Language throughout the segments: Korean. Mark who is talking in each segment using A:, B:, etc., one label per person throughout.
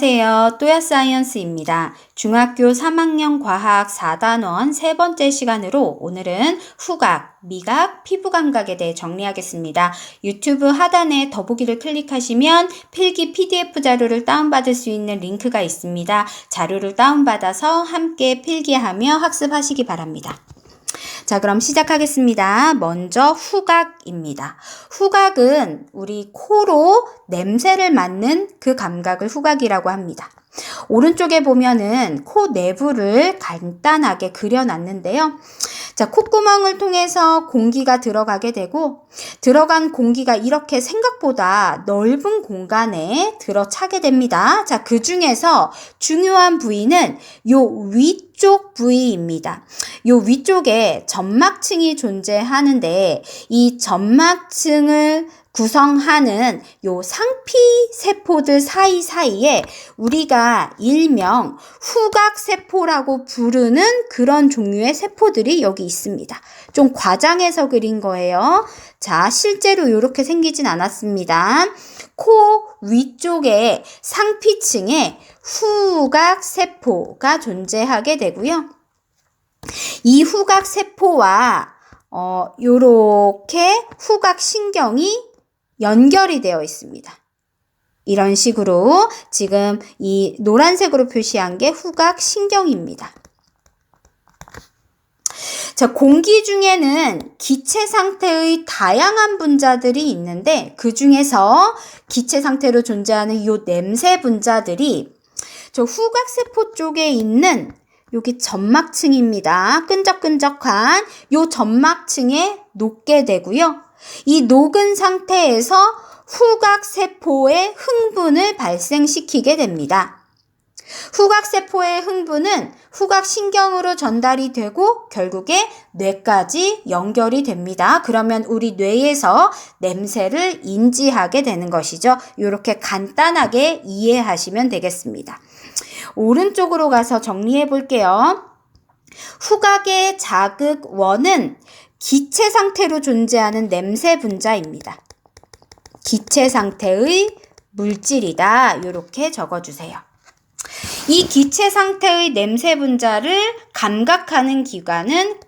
A: 안녕하세요. 또야사이언스입니다. 중학교 3학년 과학 4단원 세 번째 시간으로 오늘은 후각, 미각, 피부감각에 대해 정리하겠습니다. 유튜브 하단에 더보기를 클릭하시면 필기 PDF 자료를 다운받을 수 있는 링크가 있습니다. 자료를 다운받아서 함께 필기하며 학습하시기 바랍니다. 자, 그럼 시작하겠습니다. 먼저 후각입니다. 후각은 우리 코로 냄새를 맡는 그 감각을 후각이라고 합니다. 오른쪽에 보면은 코 내부를 간단하게 그려놨는데요. 자, 콧구멍을 통해서 공기가 들어가게 되고 들어간 공기가 이렇게 생각보다 넓은 공간에 들어차게 됩니다. 자, 그 중에서 중요한 부위는 요 위쪽 부위입니다. 요 위쪽에 점막층이 존재하는데 이 점막층을 구성하는 요 상피세포들 사이사이에 우리가 일명 후각세포라고 부르는 그런 종류의 세포들이 여기 있습니다. 좀 과장해서 그린 거예요. 자, 실제로 이렇게 생기진 않았습니다. 코 위쪽에 상피층에 후각세포가 존재하게 되고요. 이 후각세포와 요렇게 후각신경이 연결이 되어 있습니다. 이런 식으로 지금 이 노란색으로 표시한 게 후각신경입니다. 자, 공기 중에는 기체 상태의 다양한 분자들이 있는데 그 중에서 기체 상태로 존재하는 이 냄새 분자들이 저 후각세포 쪽에 있는 여기 점막층입니다. 끈적끈적한 이 점막층에 녹게 되고요. 이 녹은 상태에서 후각세포의 흥분을 발생시키게 됩니다. 후각세포의 흥분은 후각신경으로 전달이 되고 결국에 뇌까지 연결이 됩니다. 그러면 우리 뇌에서 냄새를 인지하게 되는 것이죠. 이렇게 간단하게 이해하시면 되겠습니다. 오른쪽으로 가서 정리해 볼게요. 후각의 자극원은 기체 상태로 존재하는 냄새 분자입니다. 기체 상태의 물질이다. 이렇게 적어주세요. 이 기체 상태의 냄새 분자를 감각하는 기관은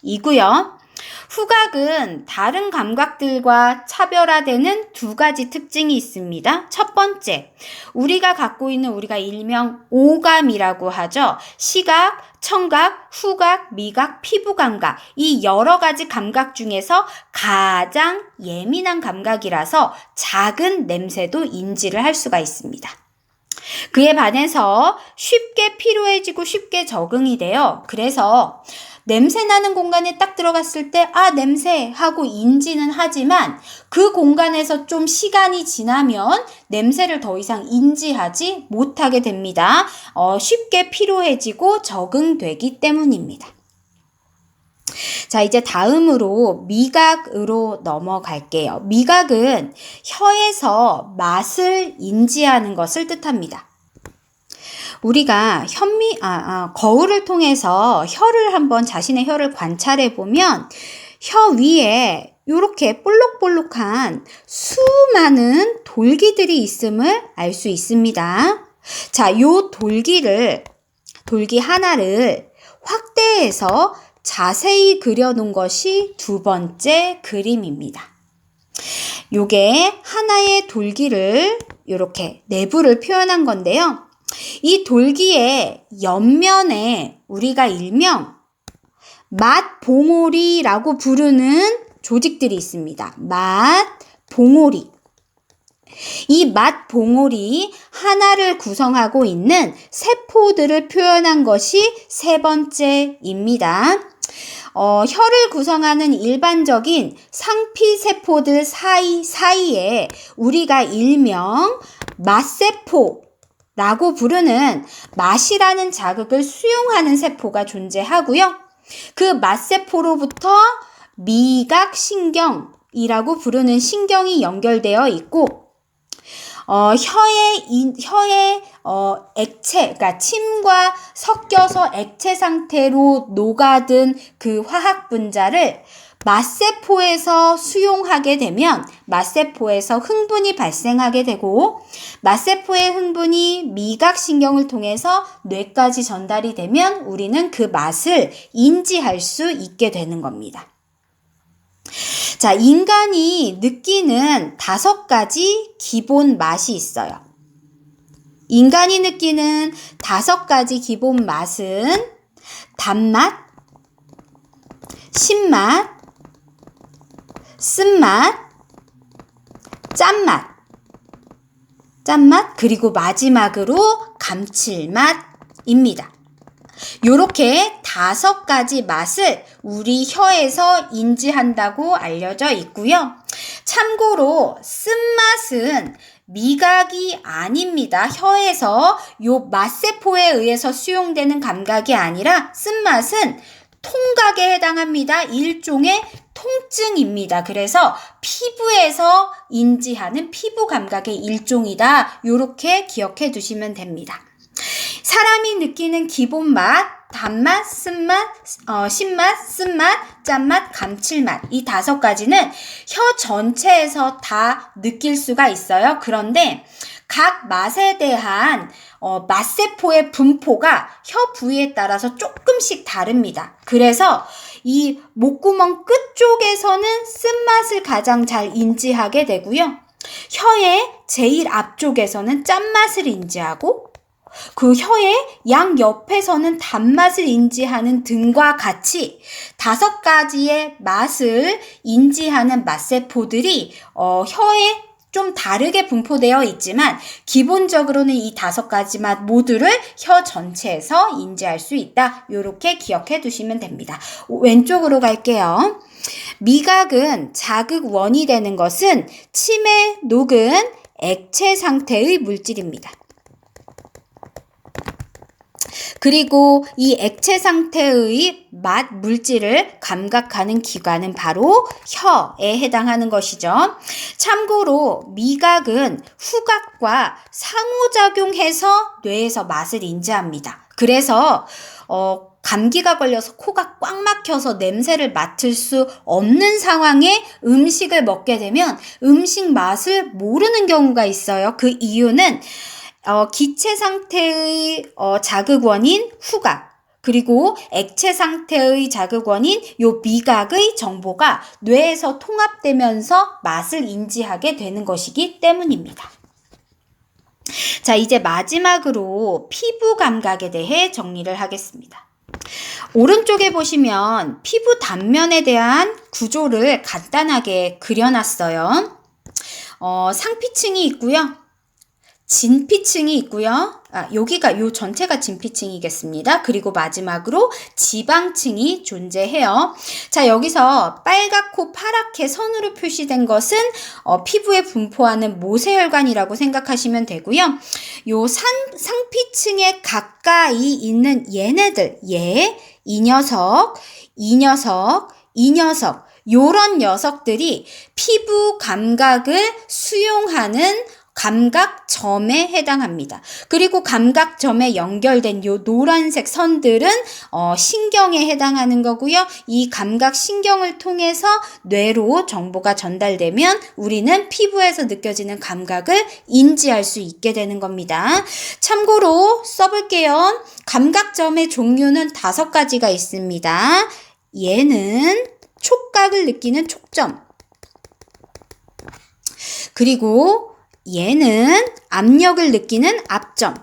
A: 코이고요. 후각은 다른 감각들과 차별화되는 두 가지 특징이 있습니다. 첫 번째, 우리가 갖고 있는 우리가 일명 오감이라고 하죠. 시각, 청각, 후각, 미각, 피부감각 이 여러 가지 감각 중에서 가장 예민한 감각이라서 작은 냄새도 인지를 할 수가 있습니다. 그에 반해서 쉽게 피로해지고 쉽게 적응이 돼요. 그래서 냄새 나는 공간에 딱 들어갔을 때 냄새 하고 인지는 하지만 그 공간에서 좀 시간이 지나면 냄새를 더 이상 인지하지 못하게 됩니다. 쉽게 피로해지고 적응되기 때문입니다. 자, 이제 다음으로 미각으로 넘어갈게요. 미각은 혀에서 맛을 인지하는 것을 뜻합니다. 우리가 거울을 통해서 혀를 한번 자신의 혀를 관찰해 보면 혀 위에 이렇게 볼록볼록한 수많은 돌기들이 있음을 알 수 있습니다. 자, 요 돌기 하나를 확대해서 자세히 그려놓은 것이 두 번째 그림입니다. 요게 하나의 돌기를 이렇게 내부를 표현한 건데요. 이 돌기의 옆면에 우리가 일명 맛봉오리라고 부르는 조직들이 있습니다. 맛봉오리. 이 맛봉오리 하나를 구성하고 있는 세포들을 표현한 것이 세 번째입니다. 혀를 구성하는 일반적인 상피세포들 사이에 우리가 일명 맛세포라고 부르는 맛이라는 자극을 수용하는 세포가 존재하고요. 그 맛세포로부터 미각신경이라고 부르는 신경이 연결되어 있고 혀의 액체, 그러니까 침과 섞여서 액체 상태로 녹아든 그 화학 분자를 맛세포에서 수용하게 되면 맛세포에서 흥분이 발생하게 되고 맛세포의 흥분이 미각신경을 통해서 뇌까지 전달이 되면 우리는 그 맛을 인지할 수 있게 되는 겁니다. 자, 인간이 느끼는 5가지 기본 맛이 있어요. 인간이 느끼는 5가지 기본 맛은 단맛, 신맛, 쓴맛, 짠맛, 그리고 마지막으로 감칠맛입니다. 요렇게 5가지 맛을 우리 혀에서 인지한다고 알려져 있고요. 참고로 쓴맛은 미각이 아닙니다. 혀에서 요 맛세포에 의해서 수용되는 감각이 아니라 쓴맛은 통각에 해당합니다. 일종의 통증입니다. 그래서 피부에서 인지하는 피부 감각의 일종이다. 요렇게 기억해 두시면 됩니다. 사람이 느끼는 기본 맛, 단맛, 쓴맛, 신맛, 쓴맛, 짠맛, 감칠맛 이 5가지는 혀 전체에서 다 느낄 수가 있어요. 그런데 각 맛에 대한 맛세포의 분포가 혀 부위에 따라서 조금씩 다릅니다. 그래서 이 목구멍 끝쪽에서는 쓴맛을 가장 잘 인지하게 되고요. 혀의 제일 앞쪽에서는 짠맛을 인지하고 그 혀의 양옆에서는 단맛을 인지하는 등과 같이 5가지의 맛을 인지하는 맛세포들이 혀에 좀 다르게 분포되어 있지만 기본적으로는 이 5가지 맛 모두를 혀 전체에서 인지할 수 있다. 이렇게 기억해 두시면 됩니다. 왼쪽으로 갈게요. 미각은 자극원이 되는 것은 침에 녹은 액체 상태의 물질입니다. 그리고 이 액체 상태의 맛 물질을 감각하는 기관은 바로 혀에 해당하는 것이죠. 참고로 미각은 후각과 상호작용해서 뇌에서 맛을 인지합니다. 그래서 감기가 걸려서 코가 꽉 막혀서 냄새를 맡을 수 없는 상황에 음식을 먹게 되면 음식 맛을 모르는 경우가 있어요. 그 이유는 기체 상태의 자극원인 후각 그리고 액체 상태의 자극원인 요 미각의 정보가 뇌에서 통합되면서 맛을 인지하게 되는 것이기 때문입니다. 자, 이제 마지막으로 피부 감각에 대해 정리를 하겠습니다. 오른쪽에 보시면 피부 단면에 대한 구조를 간단하게 그려놨어요. 상피층이 있고요. 진피층이 있고요. 여기가 요 전체가 진피층이겠습니다. 그리고 마지막으로 지방층이 존재해요. 자, 여기서 빨갛고 파랗게 선으로 표시된 것은 피부에 분포하는 모세혈관이라고 생각하시면 되고요. 요 상피층에 가까이 있는 얘네들, 이 녀석, 요런 녀석들이 피부 감각을 수용하는 감각점에 해당합니다. 그리고 감각점에 연결된 요 노란색 선들은 신경에 해당하는 거고요. 이 감각신경을 통해서 뇌로 정보가 전달되면 우리는 피부에서 느껴지는 감각을 인지할 수 있게 되는 겁니다. 참고로 써볼게요. 감각점의 종류는 5가지가 있습니다. 얘는 촉각을 느끼는 촉점, 그리고 얘는 압력을 느끼는 압점,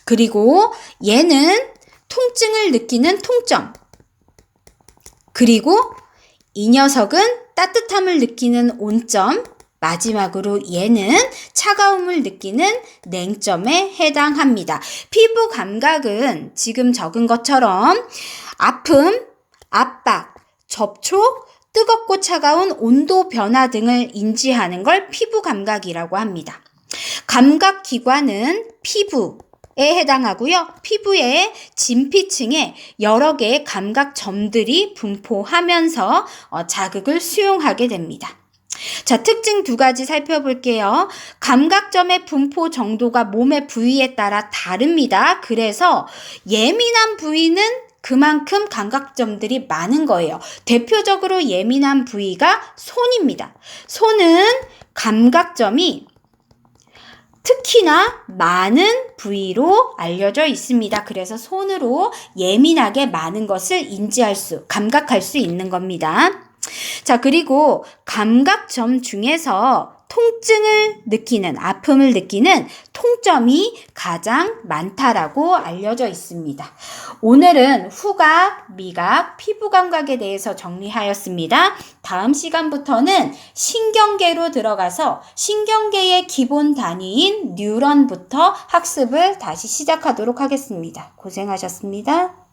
A: 그리고 얘는 통증을 느끼는 통점, 그리고 이 녀석은 따뜻함을 느끼는 온점, 마지막으로 얘는 차가움을 느끼는 냉점에 해당합니다. 피부 감각은 지금 적은 것처럼 아픔, 압박, 접촉, 뜨겁고 차가운 온도 변화 등을 인지하는 걸 피부 감각이라고 합니다. 감각기관은 피부에 해당하고요. 피부의 진피층에 여러 개의 감각점들이 분포하면서 자극을 수용하게 됩니다. 자, 특징 2가지 살펴볼게요. 감각점의 분포 정도가 몸의 부위에 따라 다릅니다. 그래서 예민한 부위는 그만큼 감각점들이 많은 거예요. 대표적으로 예민한 부위가 손입니다. 손은 감각점이 특히나 많은 부위로 알려져 있습니다. 그래서 손으로 예민하게 많은 것을 감각할 수 있는 겁니다. 자, 그리고 감각점 중에서 통증을 느끼는, 아픔을 느끼는 통점이 가장 많다라고 알려져 있습니다. 오늘은 후각, 미각, 피부 감각에 대해서 정리하였습니다. 다음 시간부터는 신경계로 들어가서 신경계의 기본 단위인 뉴런부터 학습을 다시 시작하도록 하겠습니다. 고생하셨습니다.